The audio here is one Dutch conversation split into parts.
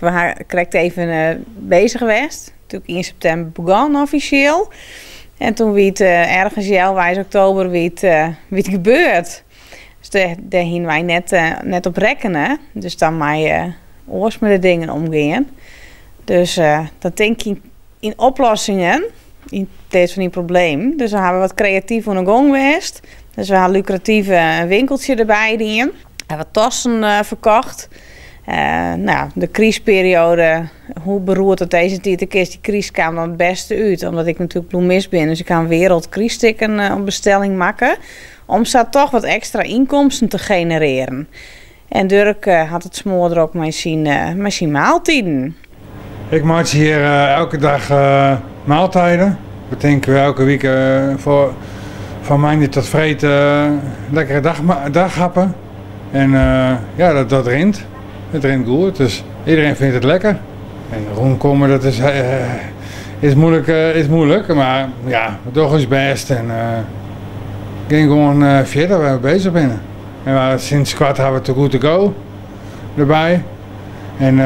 We correct even bezig geweest. Natuurlijk 1 september begon officieel. En toen wie het ergens wijs oktober wie het gebeurt. Dus daar hingen wij net op rekenen. Dus dan mij oors met de dingen omgaan. Dus dat denk ik in oplossingen. In plaats van een probleem. Dus we hebben wat creatief aan de gang geweest. Dus we hadden lucratieve winkeltje erbij die. We hebben tassen verkocht. De crisisperiode, hoe beroerd het deze tijd is, die crisis kwam dan het beste uit. Omdat ik natuurlijk bloemist ben, dus ik kan wereldcristikken op bestelling maken. Om zo toch wat extra inkomsten te genereren. En Dirk had het smoor ook met zijn maaltijden. Ik maak hier elke dag maaltijden. We denken elke week van mij tot vreten lekkere daghappen. En dat rint. Het rint goed, dus iedereen vindt het lekker. En rondkomen, dat is moeilijk, maar ja, we doen ons best en ging gewoon verder waar we bezig zijn. En sinds kwart hebben we Too Good To Go erbij. En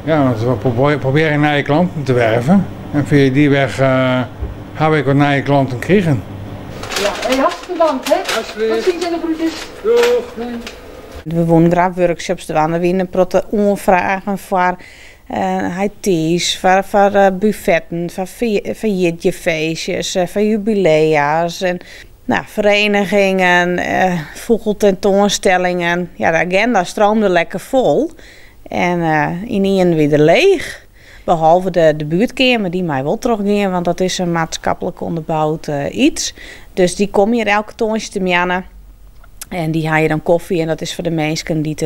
we proberen nieuwe klanten te werven. En via die weg hebben we wat nieuwe klanten gekregen. Ja, hartstikke bedankt, hè? Tot ziens en de groetjes. Doeg! We wonen graag workshops, we winnen onvragen voor high-teas, voor buffetten, voor faillietjefeestjes, voor jubilea's en verenigingen, vogeltentoonstellingen. Ja, de agenda stroomde lekker vol en in één weer leeg. Behalve de buurtkamer die mij wel teruggaan, want dat is een maatschappelijk onderbouwd iets. Dus die kom hier elke toonsje te miannen. En die haal je dan koffie en dat is voor de mensen die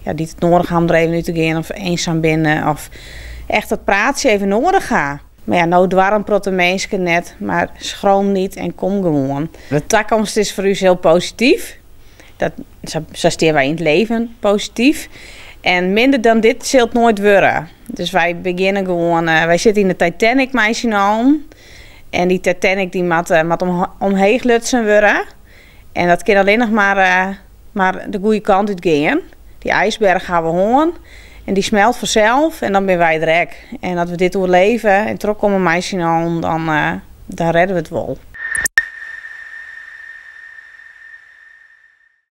het nodig hebben om er even nu te gaan of eenzaam binnen of echt dat praatje even nodig gaan. Maar ja, nou dwarm protten mensen net, maar schroom niet en kom gewoon. De toekomst is voor u heel positief. Zo staan wij in het leven positief. En minder dan dit zult nooit worden. Dus wij beginnen gewoon, wij zitten in de Titanic meisje aan. En die Titanic die moet omheen glutsen worden. En dat kan alleen nog maar de goede kant uit gaan. Die ijsberg gaan we horen. En die smelt vanzelf en dan ben wij direct. En dat we dit overleven en terugkomen meisje aan, dan redden we het wel.